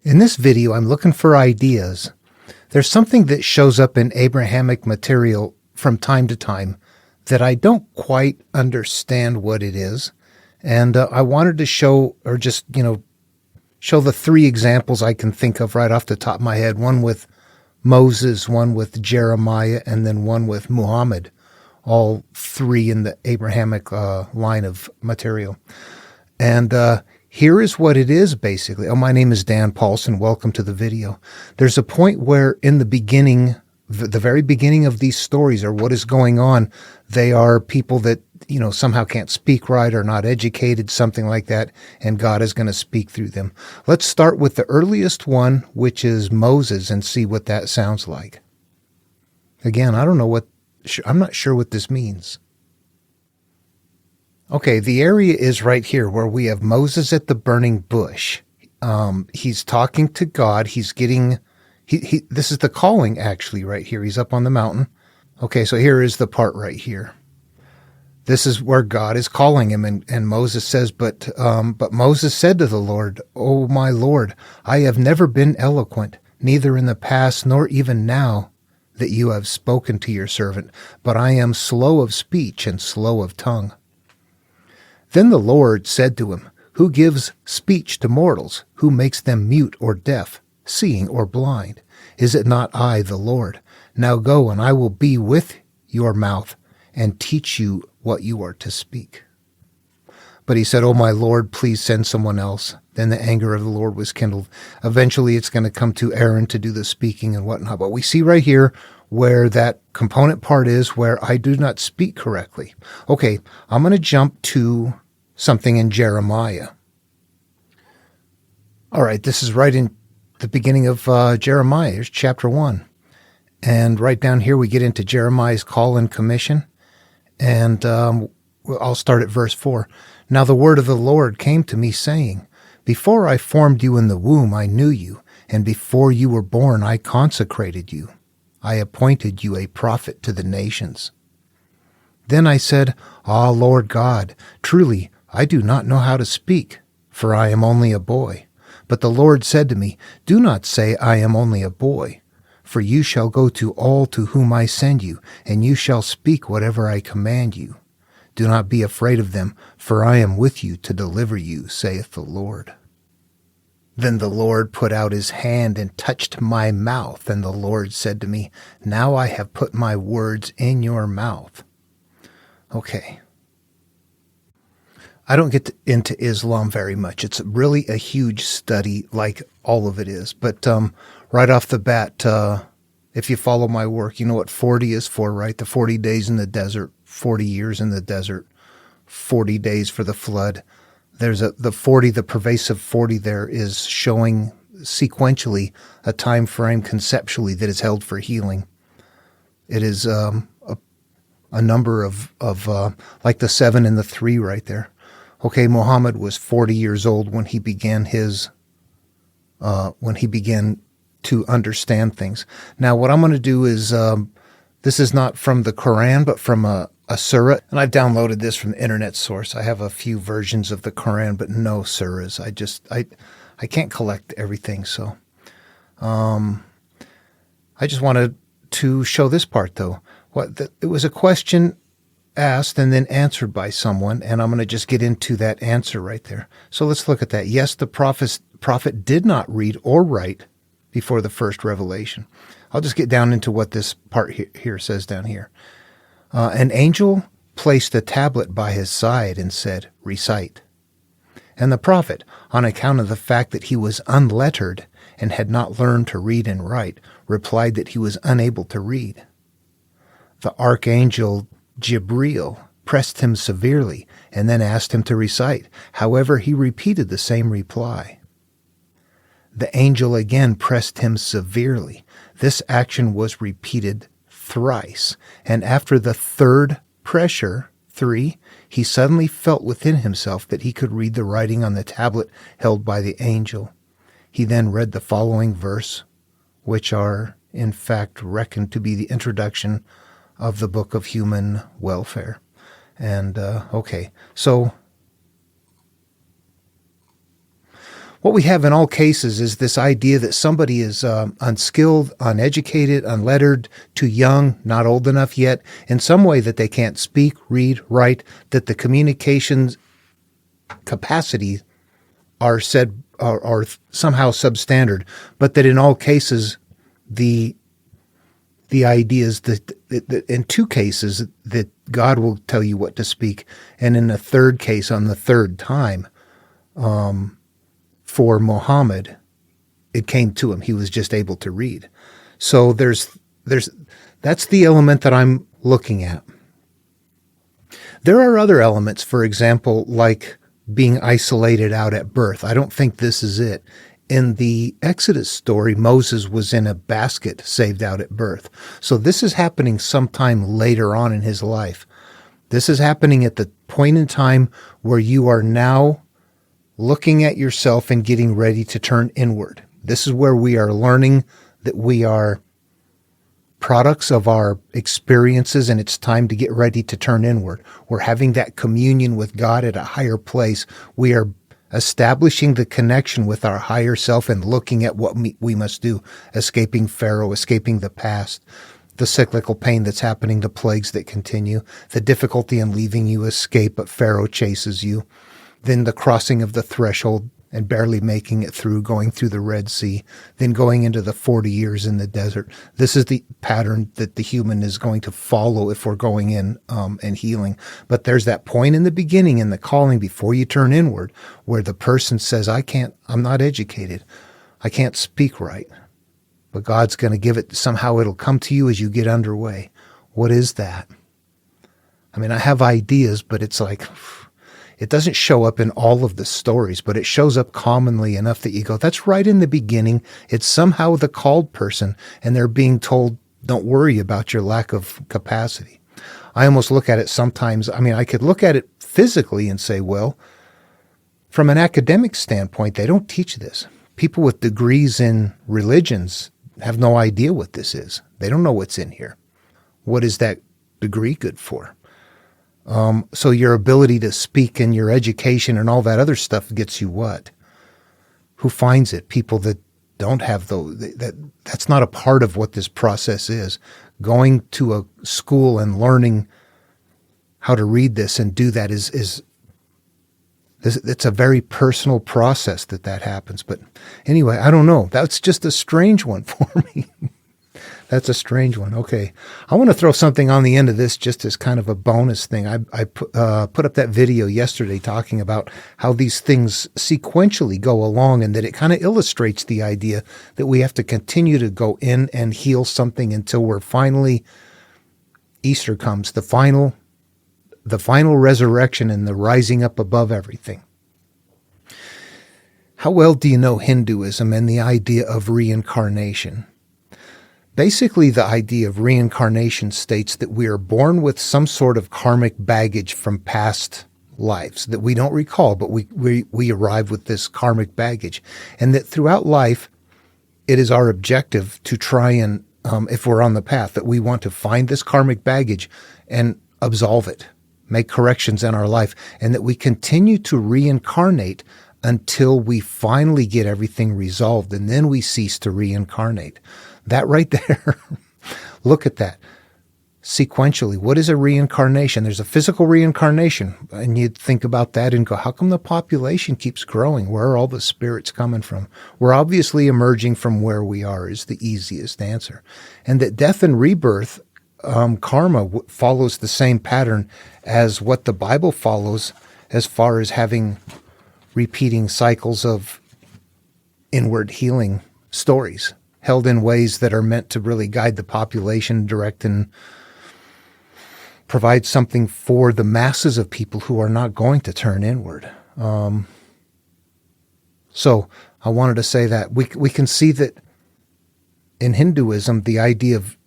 In this video, I'm looking for ideas. There's something that shows up in Abrahamic material from time to time that I don't quite understand what it is. And I wanted to show, or just, show the three examples I can think of right off the top of my head. One with Moses, one with Jeremiah, and then one with Muhammad. All three in the Abrahamic line of material. And here is what it is, basically. Oh, my name is Dan Paulson. Welcome to the video. There's a point where in the beginning, the very beginning of these stories, or what is going on, they are people that, somehow can't speak right or not educated, something like that, and God is going to speak through them. Let's start with the earliest one, which is Moses, and see what that sounds like. Again, I'm not sure what this means. Okay, the area is right here where we have Moses at the burning bush. He's talking to God. He's getting, this is the calling actually right here. He's up on the mountain. Okay, so here is the part right here. This is where God is calling him, and Moses says, but Moses said to the Lord, "O my Lord, I have never been eloquent, neither in the past nor even now that you have spoken to your servant, but I am slow of speech and slow of tongue." Then the Lord said to him, "Who gives speech to mortals? Who makes them mute or deaf, seeing or blind? Is it not I, the Lord? Now go, and I will be with your mouth and teach you what you are to speak." But he said, "Oh, my Lord, please send someone else." Then the anger of the Lord was kindled. Eventually, it's going to come to Aaron to do the speaking and whatnot. But we see right here where that component part is where I do not speak correctly. Okay, I'm going to jump to something in Jeremiah. All right, this is right in the beginning of Jeremiah. Here's chapter 1. And right down here, we get into Jeremiah's call and commission. And I'll start at verse 4. "Now the word of the Lord came to me, saying, Before I formed you in the womb, I knew you, and before you were born, I consecrated you. I appointed you a prophet to the nations. Then I said, Ah, Lord God, truly I do not know how to speak, for I am only a boy. But the Lord said to me, Do not say, I am only a boy, for you shall go to all to whom I send you, and you shall speak whatever I command you. Do not be afraid of them, for I am with you to deliver you, saith the Lord. Then the Lord put out his hand and touched my mouth, and the Lord said to me, Now I have put my words in your mouth." Okay. I don't get into Islam very much. It's really a huge study, like all of it is. But right off the bat, if you follow my work, you know what 40 is for, right? The 40 days in the desert, 40 years in the desert, 40 days for the flood. There's the pervasive 40 there is showing sequentially a time frame conceptually that is held for healing. It is a number of like the 7 and the 3 right there. Okay, Muhammad was 40 years old when he began to understand things. Now, what I'm going to do is, this is not from the Quran, but from a surah. And I've downloaded this from the internet source. I have a few versions of the Quran, but no surahs. I can't collect everything. So I just wanted to show this part, though. It was a question asked and then answered by someone, and I'm going to just get into that answer right there. So let's look at that. Yes, the prophet did not read or write before the first revelation. I'll just get down into what this part here says down here. An angel placed a tablet by his side and said, Recite. And the prophet, on account of the fact that he was unlettered and had not learned to read and write, replied that he was unable to read. The archangel Jibril pressed him severely and then asked him to recite. However, he repeated the same reply. The angel again pressed him severely. This action was repeated thrice, and after the third pressure, 3, he suddenly felt within himself that he could read the writing on the tablet held by the angel. He then read the following verse, which are in fact reckoned to be the introduction of the Book of Human Welfare. And okay, so what we have in all cases is this idea that somebody is unskilled, uneducated, unlettered, too young, not old enough yet, in some way that they can't speak, read, write, that the communications capacity are somehow substandard, but that in all cases, the idea is that in two cases that God will tell you what to speak, and in a third case, on the third time, for Muhammad, it came to him. He was just able to read. So that's the element that I'm looking at. There are other elements, for example, like being isolated out at birth. I don't think this is it. In the Exodus story, Moses was in a basket saved out at birth. So this is happening sometime later on in his life. This is happening at the point in time where you are now looking at yourself and getting ready to turn inward. This is where we are learning that we are products of our experiences, and it's time to get ready to turn inward. We're having that communion with God at a higher place. We are establishing the connection with our higher self and looking at what we must do, escaping Pharaoh, escaping the past, the cyclical pain that's happening, the plagues that continue, the difficulty in leaving you escape, but Pharaoh chases you, then the crossing of the threshold and barely making it through, going through the Red Sea, then going into the 40 years in the desert. This is the pattern that the human is going to follow if we're going in and healing. But there's that point in the beginning in the calling before you turn inward where the person says, I'm not educated. I can't speak right. But God's going to give it, somehow it'll come to you as you get underway. What is that? I mean, I have ideas, but it's like, it doesn't show up in all of the stories, but it shows up commonly enough that you go, that's right in the beginning. It's somehow the called person, and they're being told, don't worry about your lack of capacity. I almost look at it sometimes. I mean, I could look at it physically and say, well, from an academic standpoint, they don't teach this. People with degrees in religions have no idea what this is. They don't know what's in here. What is that degree good for? So your ability to speak and your education and all that other stuff gets you what? Who finds it? People that don't have those. That's not a part of what this process is. Going to a school and learning how to read this and do that is it's a very personal process that happens. But anyway, I don't know. That's just a strange one for me. That's a strange one. Okay. I want to throw something on the end of this just as kind of a bonus thing. I put up that video yesterday talking about how these things sequentially go along, and that it kind of illustrates the idea that we have to continue to go in and heal something until we're finally, Easter comes, the final resurrection and the rising up above everything. How well do you know Hinduism and the idea of reincarnation? Basically, the idea of reincarnation states that we are born with some sort of karmic baggage from past lives that we don't recall, but we arrive with this karmic baggage. And that throughout life, it is our objective to try and, if we're on the path, that we want to find this karmic baggage and absolve it, make corrections in our life, and that we continue to reincarnate until we finally get everything resolved, and then we cease to reincarnate. That right there, look at that. Sequentially, what is a reincarnation? There's a physical reincarnation, and you'd think about that and go, how come the population keeps growing? Where are all the spirits coming from? We're obviously emerging from where we are is the easiest answer. And that death and rebirth, karma follows the same pattern as what the Bible follows as far as having repeating cycles of inward healing stories, held in ways that are meant to really guide the population, direct and provide something for the masses of people who are not going to turn inward. So I wanted to say that we can see that in Hinduism, the idea of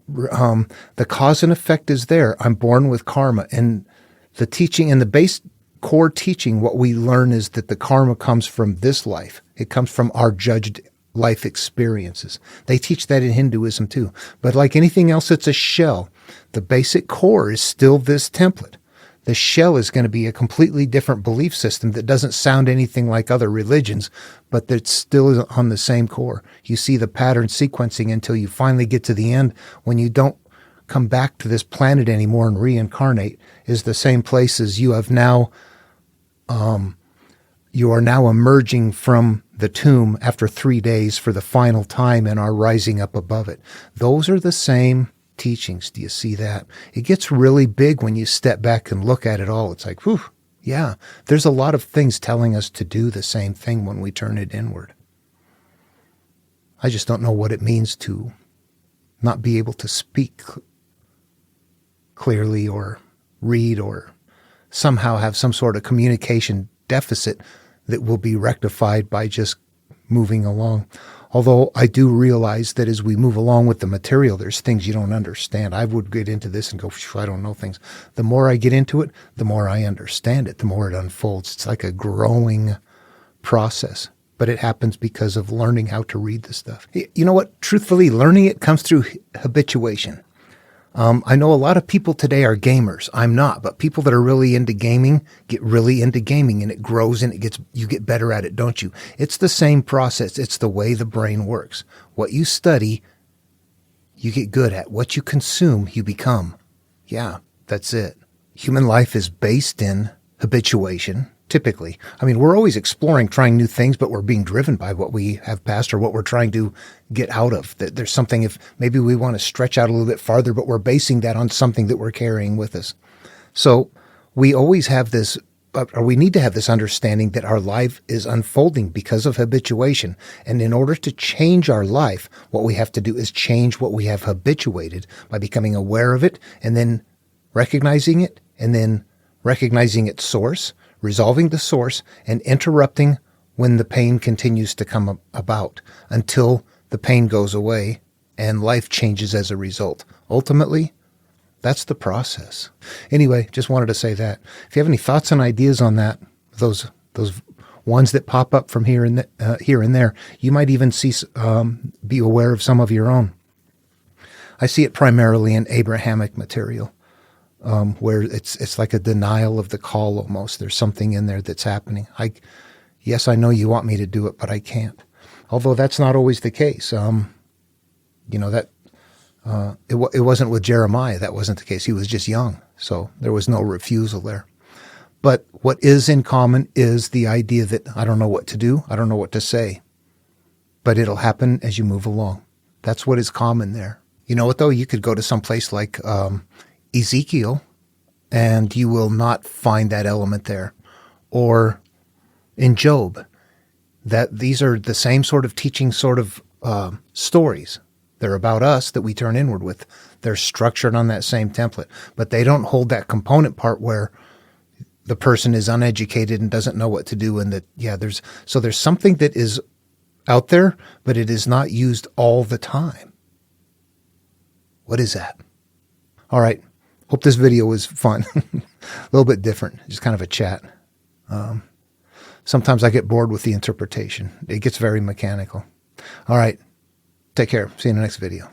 the cause and effect is there. I'm born with karma, and the teaching and the base core teaching, what we learn is that the karma comes from this life. It comes from our judged life experiences. They teach that in Hinduism too. But like anything else, it's a shell. The basic core is still this template. The shell is going to be a completely different belief system that doesn't sound anything like other religions, but that still is on the same core. You see the pattern sequencing until you finally get to the end when you don't come back to this planet anymore and reincarnate, is the same place as you have now. You are now emerging from the tomb after 3 days for the final time and are rising up above it. Those are the same teachings. Do you see that? It gets really big when you step back and look at it all. It's like, whew, yeah, there's a lot of things telling us to do the same thing when we turn it inward. I just don't know what it means to not be able to speak clearly or read or somehow have some sort of communication deficit that will be rectified by just moving along. Although I do realize that as we move along with the material, there's things you don't understand. I would get into this and go, I don't know things. The more I get into it, the more I understand it, the more it unfolds. It's like a growing process, but it happens because of learning how to read the stuff. You know what? Truthfully, learning it comes through habituation. I know a lot of people today are gamers. I'm not, but people that are really into gaming get really into gaming, and it grows and you get better at it, don't you? It's the same process. It's the way the brain works. What you study, you get good at. What you consume, you become. Yeah, that's it. Human life is based in habituation. Typically. I mean, we're always exploring, trying new things, but we're being driven by what we have passed or what we're trying to get out of. There's something, if maybe we want to stretch out a little bit farther, but we're basing that on something that we're carrying with us. So we always have this, or we need to have this understanding that our life is unfolding because of habituation. And in order to change our life, what we have to do is change what we have habituated by becoming aware of it and then recognizing it and then recognizing its source, resolving the source, and interrupting when the pain continues to come about until the pain goes away and life changes as a result. Ultimately, that's the process. Anyway, just wanted to say that. If you have any thoughts and ideas on that, those ones that pop up from here and there, you might even be aware of some of your own. I see it primarily in Abrahamic material. Where it's like a denial of the call almost. There's something in there that's happening. Yes, I know you want me to do it, but I can't. Although that's not always the case. It wasn't with Jeremiah. That wasn't the case. He was just young, so there was no refusal there. But what is in common is the idea that I don't know what to do. I don't know what to say, but it'll happen as you move along. That's what is common there. You know what though? You could go to some place like Ezekiel, and you will not find that element there. Or in Job, that these are the same sort of teaching sort of stories. They're about us that we turn inward with. They're structured on that same template, but they don't hold that component part where the person is uneducated and doesn't know what to do. And there's something that is out there, but it is not used all the time. What is that? All right. Hope this video was fun. A little bit different, just kind of a chat. Sometimes I get bored with the interpretation. It gets very mechanical. All right. Take care. See you in the next video.